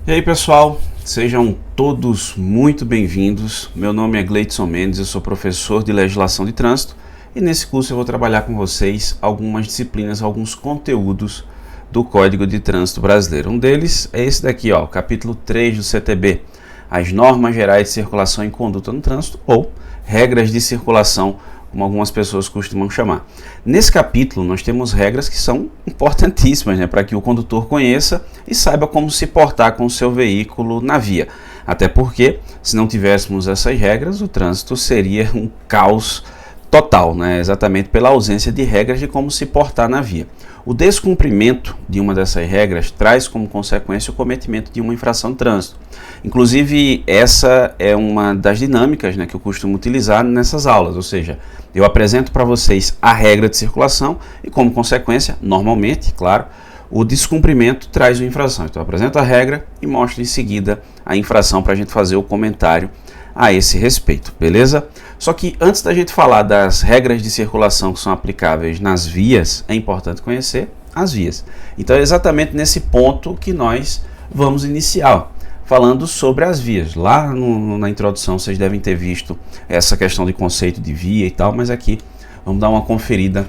E aí pessoal, sejam todos muito bem-vindos. Meu nome é Gleidson Mendes, eu sou professor de legislação de trânsito e nesse curso eu vou trabalhar com vocês algumas disciplinas, alguns conteúdos do Código de Trânsito Brasileiro. Um deles é esse daqui, ó, o capítulo 3 do CTB, as normas gerais de circulação e conduta no trânsito, ou regras de circulação, como algumas pessoas costumam chamar. Nesse capítulo nós temos regras que são importantíssimas, para que o condutor conheça e saiba como se portar com o seu veículo na via. Até porque, se não tivéssemos essas regras, o trânsito seria um caos total, exatamente pela ausência de regras de como se portar na via. O descumprimento de uma dessas regras traz como consequência o cometimento de uma infração de trânsito. Inclusive, essa é uma das dinâmicas que eu costumo utilizar nessas aulas, ou seja, eu apresento para vocês a regra de circulação e, como consequência, normalmente, claro, o descumprimento traz uma infração. Então, eu apresento a regra e mostro em seguida a infração para a gente fazer o comentário a esse respeito, beleza? Só que antes da gente falar das regras de circulação que são aplicáveis nas vias, é importante conhecer as vias. Então é exatamente nesse ponto que nós vamos iniciar, falando sobre as vias. Lá na introdução vocês devem ter visto essa questão de conceito de via e tal, mas aqui vamos dar uma conferida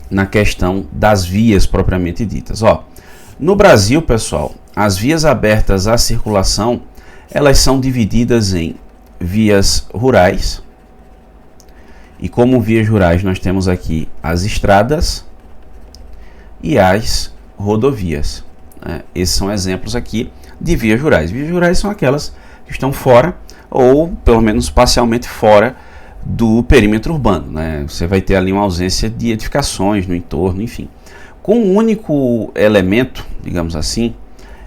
na questão das vias propriamente ditas. No Brasil, pessoal, as vias abertas à circulação, elas são divididas em vias rurais, e como vias rurais nós temos aqui as estradas e as rodovias. Esses são exemplos aqui de vias rurais. Vias rurais são aquelas que estão fora, ou pelo menos parcialmente fora do perímetro urbano. Você vai ter ali uma ausência de edificações no entorno, enfim. Com um único elemento, digamos assim,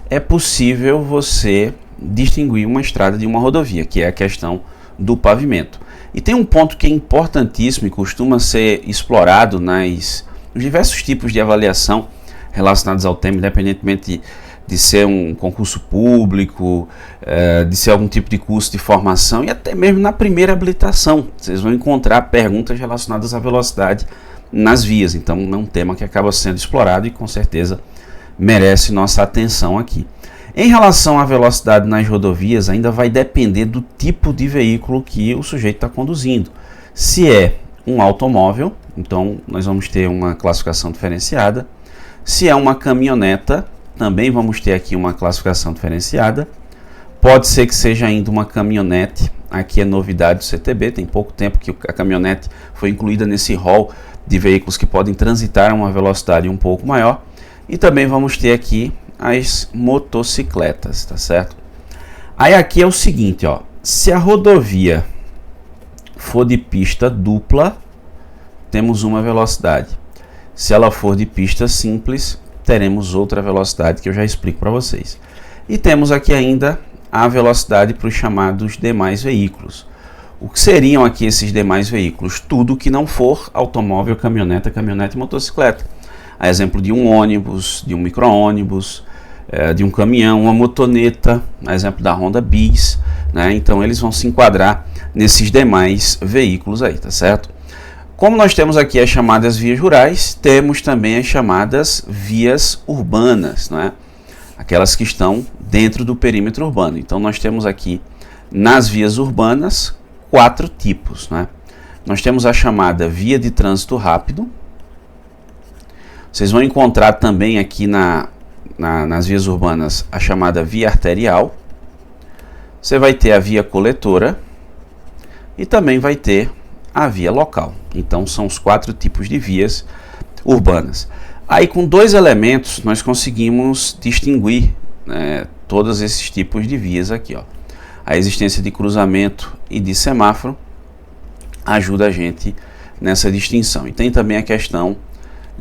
é possível você distinguir uma estrada de uma rodovia, que é a questão do pavimento. E tem um ponto que é importantíssimo e costuma ser explorado nos diversos tipos de avaliação relacionados ao tema, independentemente de ser um concurso público, de ser algum tipo de curso de formação e até mesmo na primeira habilitação. Vocês vão encontrar perguntas relacionadas à velocidade nas vias. Então é um tema que acaba sendo explorado e com certeza merece nossa atenção aqui. Em relação à velocidade nas rodovias, ainda vai depender do tipo de veículo que o sujeito está conduzindo. Se é um automóvel, então nós vamos ter uma classificação diferenciada. Se é uma caminhoneta, também vamos ter aqui uma classificação diferenciada. Pode ser que seja ainda uma caminhonete, aqui é novidade do CTB, tem pouco tempo que a caminhonete foi incluída nesse rol de veículos que podem transitar a uma velocidade um pouco maior. E também vamos ter aqui as motocicletas, tá certo? Aí aqui é o seguinte, se a rodovia for de pista dupla, temos uma velocidade. Se ela for de pista simples, teremos outra velocidade que eu já explico para vocês. E temos aqui ainda a velocidade para os chamados demais veículos. O que seriam aqui esses demais veículos? Tudo que não for automóvel, caminhonete e motocicleta. A exemplo de um ônibus, de um micro-ônibus, de um caminhão, uma motoneta, a exemplo da Honda Bis, então eles vão se enquadrar nesses demais veículos aí, tá certo? Como nós temos aqui as chamadas vias rurais, temos também as chamadas vias urbanas, aquelas que estão dentro do perímetro urbano. Então nós temos aqui nas vias urbanas 4 tipos, Nós temos a chamada via de trânsito rápido. Vocês vão encontrar também aqui nas vias urbanas a chamada via arterial. Você vai ter a via coletora e também vai ter a via local. Então são os 4 tipos de vias urbanas. Aí com 2 elementos nós conseguimos distinguir todos esses tipos de vias aqui. A existência de cruzamento e de semáforo ajuda a gente nessa distinção. E tem também a questão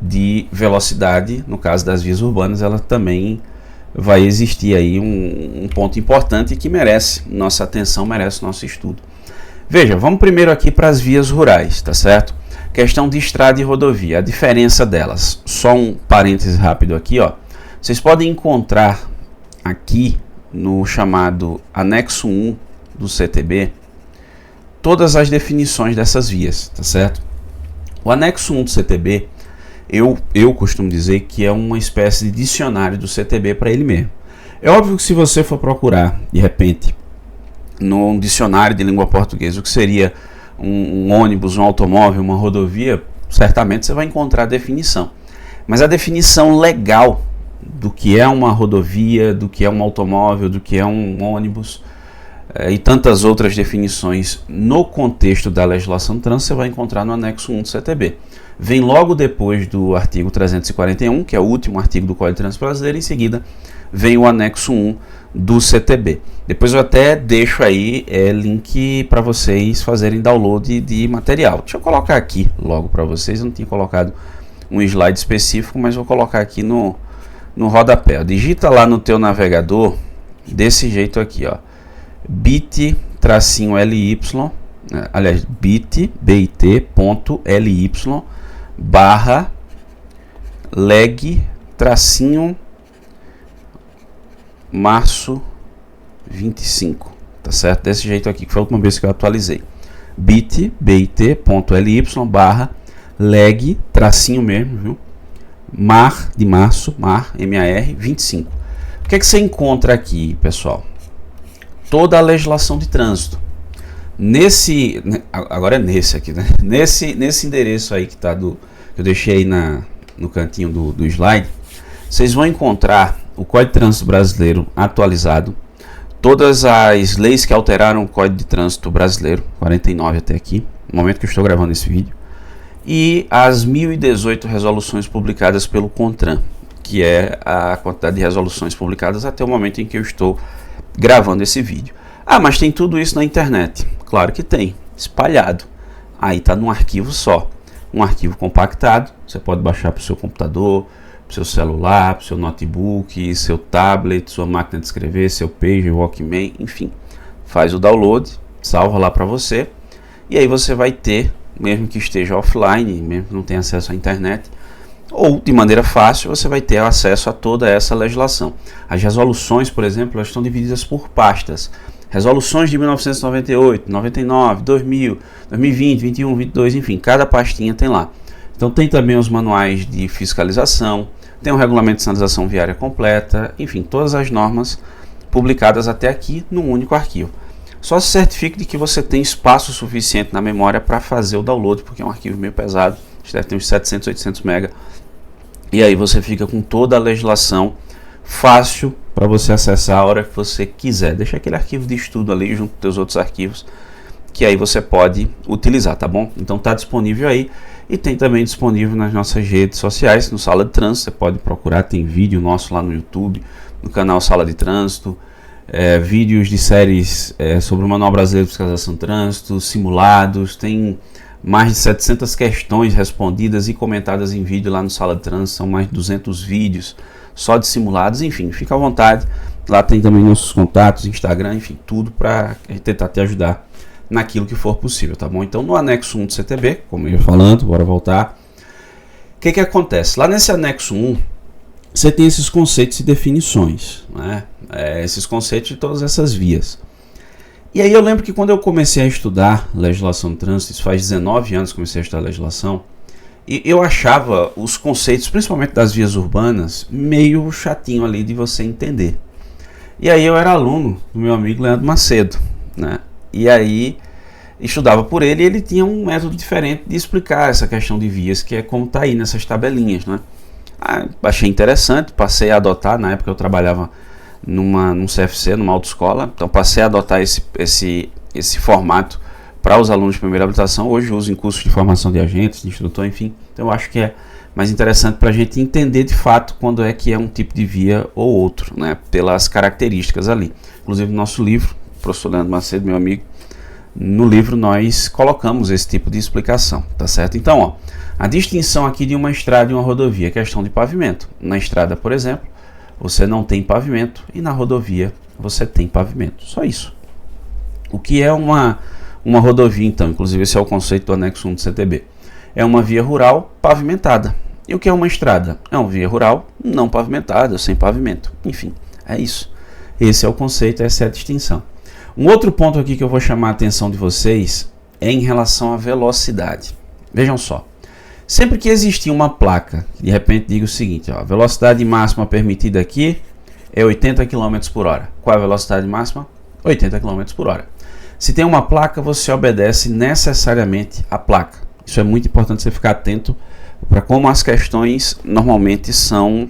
de velocidade, no caso das vias urbanas, ela também vai existir aí um ponto importante que merece nossa atenção, merece nosso estudo. Veja, vamos primeiro aqui para as vias rurais, tá certo? Questão de estrada e rodovia, a diferença delas. Só um parêntese rápido aqui, Vocês podem encontrar aqui no chamado anexo 1 do CTB todas as definições dessas vias, tá certo? O anexo 1 do CTB eu costumo dizer que é uma espécie de dicionário do CTB para ele mesmo. É óbvio que se você for procurar, de repente, no dicionário de língua portuguesa, o que seria um ônibus, um automóvel, uma rodovia, certamente você vai encontrar a definição. Mas a definição legal do que é uma rodovia, do que é um automóvel, do que é um ônibus e tantas outras definições no contexto da legislação do trânsito, você vai encontrar no anexo 1 do CTB. Vem logo depois do artigo 341, que é o último artigo do Código de Trânsito Brasileiro, em seguida vem o anexo 1 do CTB. Depois eu até deixo aí link para vocês fazerem download de material. Deixa eu colocar aqui logo para vocês, eu não tinha colocado um slide específico, mas vou colocar aqui no rodapé. Digita lá no teu navegador, desse jeito aqui, ó, bit-ly, aliás, bit.ly barra leg-março 25, tá certo? Desse jeito aqui, que foi a última vez que eu atualizei. bit.ly barra leg, tracinho mesmo, viu? Mar de março, mar, MAR 25. O que é que você encontra aqui, pessoal? Toda a legislação de trânsito. Agora é nesse aqui, né? Nesse endereço aí que tá que eu deixei aí no cantinho do slide, vocês vão encontrar o Código de Trânsito Brasileiro atualizado, todas as leis que alteraram o Código de Trânsito Brasileiro, 49 até aqui, no momento que eu estou gravando esse vídeo, e as 1018 resoluções publicadas pelo CONTRAN, que é a quantidade de resoluções publicadas até o momento em que eu estou gravando esse vídeo. Ah, mas tem tudo isso na internet? Claro que tem, espalhado. Aí está num arquivo só, um arquivo compactado. Você pode baixar para o seu computador, para o seu celular, para o seu notebook, seu tablet, sua máquina de escrever, seu pager, Walkman, enfim. Faz o download, salva lá para você, e aí você vai ter, mesmo que esteja offline, mesmo que não tenha acesso à internet, ou de maneira fácil, você vai ter acesso a toda essa legislação. As resoluções, por exemplo, elas estão divididas por pastas. Resoluções de 1998, 99, 2000, 2020, 21, 22, enfim, cada pastinha tem lá. Então tem também os manuais de fiscalização, tem o regulamento de sinalização viária completa, enfim, todas as normas publicadas até aqui num único arquivo. Só se certifique de que você tem espaço suficiente na memória para fazer o download, porque é um arquivo meio pesado, deve ter uns 700, 800 MB. E aí você fica com toda a legislação fácil para você acessar a hora que você quiser. Deixa aquele arquivo de estudo ali junto com os outros arquivos, que aí você pode utilizar, tá bom? Então está disponível aí, e tem também disponível nas nossas redes sociais, no Sala de Trânsito. Você pode procurar, tem vídeo nosso lá no YouTube, no canal Sala de Trânsito, vídeos de séries sobre o Manual Brasileiro de Fiscalização de Trânsito, simulados, tem mais de 700 questões respondidas e comentadas em vídeo lá no Sala de Trânsito, são mais de 200 vídeos só de simulados, enfim, fica à vontade. Lá tem também nossos contatos, Instagram, enfim, tudo para tentar te ajudar naquilo que for possível, tá bom? Então no anexo 1 do CTB, como eu ia falando, bora voltar. O que acontece? Lá nesse anexo 1, você tem esses conceitos e definições, né? Esses conceitos de todas essas vias. E aí eu lembro que quando eu comecei a estudar legislação de trânsito, isso faz 19 anos que comecei a estudar legislação, e eu achava os conceitos, principalmente das vias urbanas, meio chatinho ali de você entender. E aí eu era aluno do meu amigo Leandro Macedo, né? E aí estudava por ele, e ele tinha um método diferente de explicar essa questão de vias, que é como está aí nessas tabelinhas, né? Achei interessante, passei a adotar. Na época eu trabalhava num CFC, numa autoescola, então passei a adotar esse formato para os alunos de primeira habilitação. Hoje uso em cursos de formação de agentes, de instrutor, enfim. Então eu acho que é mais interessante para a gente entender de fato quando é que é um tipo de via ou outro, né? Pelas características ali. Inclusive no nosso livro, o professor Leandro Macedo, meu amigo, no livro nós colocamos esse tipo de explicação, tá certo? Então, ó, a distinção aqui de uma estrada e uma rodovia é questão de pavimento. Na estrada, por exemplo, você não tem pavimento, e na rodovia você tem pavimento. Só isso. O que é uma rodovia, então? Inclusive esse é o conceito do anexo 1 do CTB. É uma via rural pavimentada. E o que é uma estrada? É uma via rural não pavimentada, sem pavimento. Enfim, é isso. Esse é o conceito, essa é a distinção. Um outro ponto aqui que eu vou chamar a atenção de vocês é em relação à velocidade. Vejam só. Sempre que existir uma placa que de repente diga o seguinte, ó, velocidade máxima permitida aqui é 80 km por hora. Qual é a velocidade máxima? 80 km por hora. Se tem uma placa, você obedece necessariamente à placa. Isso é muito importante você ficar atento para como as questões normalmente são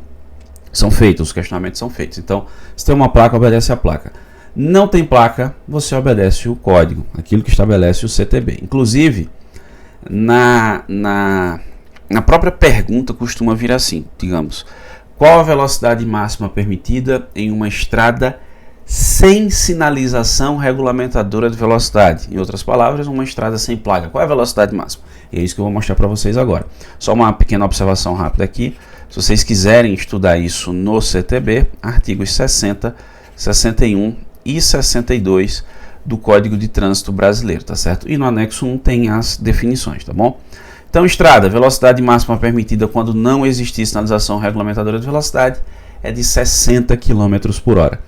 feitos, os questionamentos são feitos. Então, se tem uma placa, obedece à placa. Não tem placa, você obedece o código, aquilo que estabelece o CTB. Inclusive, na própria pergunta costuma vir assim, digamos, qual a velocidade máxima permitida em uma estrada sem sinalização regulamentadora de velocidade? Em outras palavras, uma estrada sem placa. Qual é a velocidade máxima? E é isso que eu vou mostrar para vocês agora. Só uma pequena observação rápida aqui. Se vocês quiserem estudar isso no CTB, artigos 60, 61 e 62 do Código de Trânsito Brasileiro, tá certo? E no anexo 1 tem as definições, tá bom? Então, estrada, velocidade máxima permitida quando não existir sinalização regulamentadora de velocidade é de 60 km por hora.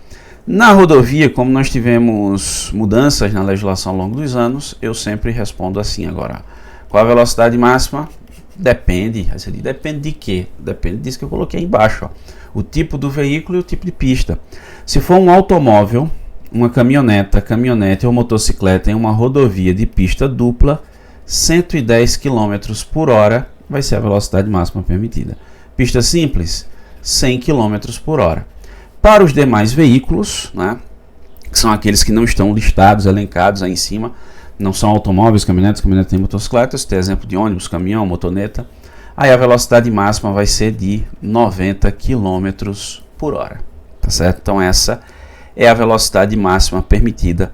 Na rodovia, como nós tivemos mudanças na legislação ao longo dos anos, eu sempre respondo assim agora. Qual a velocidade máxima? Depende. Aí você diz, depende de quê? Depende disso que eu coloquei aí embaixo. Ó. O tipo do veículo e o tipo de pista. Se for um automóvel, uma caminhonete ou motocicleta em uma rodovia de pista dupla, 110 km por hora vai ser a velocidade máxima permitida. Pista simples, 100 km por hora. Para os demais veículos, né, que são aqueles que não estão listados, elencados aí em cima, não são automóveis, caminhonetes e motocicletas, tem exemplo de ônibus, caminhão, motoneta, aí a velocidade máxima vai ser de 90 km por hora, tá certo? Então essa é a velocidade máxima permitida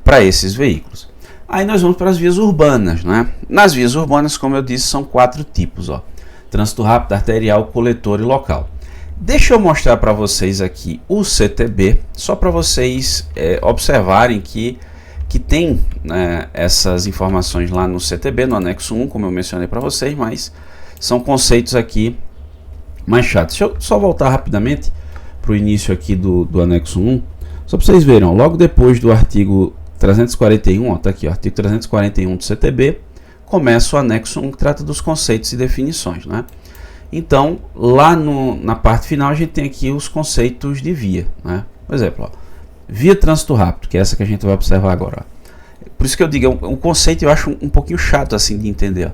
para esses veículos. Aí nós vamos para as vias urbanas, né? Nas vias urbanas, como eu disse, são 4 tipos, ó. Trânsito rápido, arterial, coletor e local. Deixa eu mostrar para vocês aqui o CTB, só para vocês observarem que tem, né, essas informações lá no CTB, no anexo 1, como eu mencionei para vocês, mas são conceitos aqui mais chatos. Deixa eu só voltar rapidamente para o início aqui do anexo 1, só para vocês verem, ó, logo depois do artigo 341, ó, tá aqui, ó, artigo 341 do CTB, começa o anexo 1 que trata dos conceitos e definições, né? Então, lá na parte final, a gente tem aqui os conceitos de via, né? Por exemplo, ó, via trânsito rápido, que é essa que a gente vai observar agora. Ó. Por isso que eu digo, um conceito eu acho um pouquinho chato assim de entender. Ó.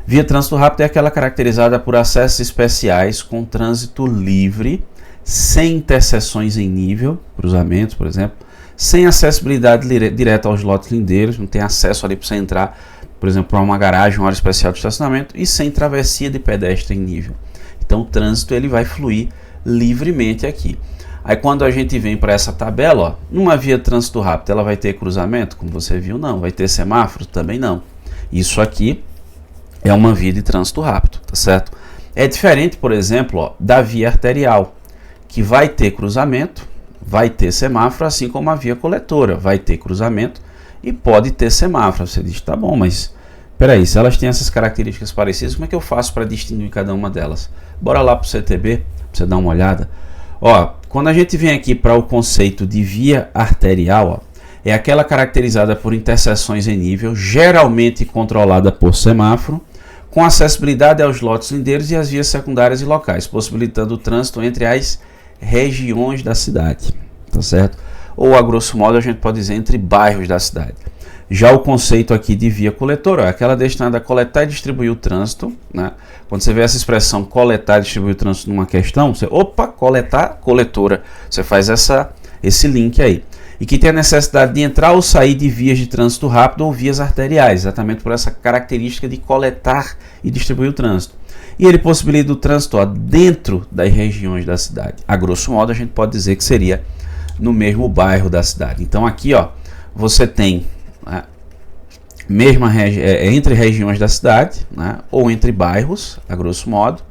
Via trânsito rápido é aquela caracterizada por acessos especiais com trânsito livre, sem interseções em nível, cruzamentos, por exemplo, sem acessibilidade direta aos lotes lindeiros, não tem acesso ali para você entrar, por exemplo, para uma garagem, uma área especial de estacionamento, e sem travessia de pedestre em nível. Então o trânsito ele vai fluir livremente aqui. Aí quando a gente vem para essa tabela, ó, numa via de trânsito rápido, ela vai ter cruzamento, como você viu? Não. Vai ter semáforo? Também não. Isso aqui é uma via de trânsito rápido, tá certo? É diferente, por exemplo, ó, da via arterial, que vai ter cruzamento, vai ter semáforo, assim como a via coletora, vai ter cruzamento e pode ter semáforo. Você diz, tá bom, mas peraí, se elas têm essas características parecidas, como é que eu faço para distinguir cada uma delas? Bora lá para o CTB, para você dar uma olhada. Ó, quando a gente vem aqui para o conceito de via arterial, ó, é aquela caracterizada por interseções em nível, geralmente controlada por semáforo, com acessibilidade aos lotes lindeiros e às vias secundárias e locais, possibilitando o trânsito entre as regiões da cidade, tá certo? Ou, a grosso modo, a gente pode dizer entre bairros da cidade. Já o conceito aqui de via coletora é aquela destinada a coletar e distribuir o trânsito, né? Quando você vê essa expressão coletar e distribuir o trânsito numa questão, você, opa, coletar, coletora. Você faz esse link aí. E que tem a necessidade de entrar ou sair de vias de trânsito rápido ou vias arteriais, exatamente por essa característica de coletar e distribuir o trânsito. E ele possibilita o trânsito, ó, dentro das regiões da cidade. A grosso modo, a gente pode dizer que seria no mesmo bairro da cidade. Então aqui, ó, você tem, né, entre regiões da cidade, né, ou entre bairros, a grosso modo,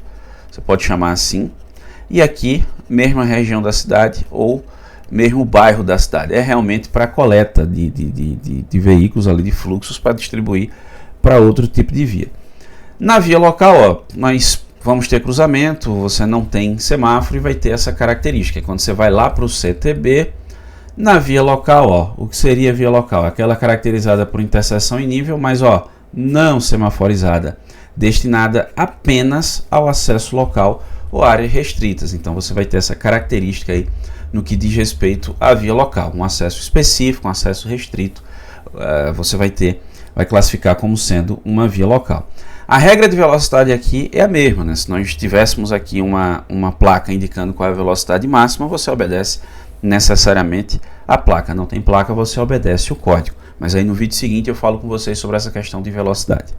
você pode chamar assim. E aqui, mesma região da cidade ou mesmo bairro da cidade. É realmente para coleta de veículos ali, de fluxos para distribuir para outro tipo de via. Na via local, ó, nós vamos ter cruzamento, você não tem semáforo e vai ter essa característica. Quando você vai lá para o CTB, na via local, ó, o que seria via local? Aquela caracterizada por interseção em nível, mas ó, não semaforizada, destinada apenas ao acesso local ou áreas restritas. Então você vai ter essa característica aí no que diz respeito à via local. Um acesso específico, um acesso restrito, você vai classificar como sendo uma via local. A regra de velocidade aqui é a mesma, né? Se nós tivéssemos aqui uma placa indicando qual é a velocidade máxima, você obedece necessariamente a placa. Não tem placa, você obedece o código. Mas aí no vídeo seguinte eu falo com vocês sobre essa questão de velocidade.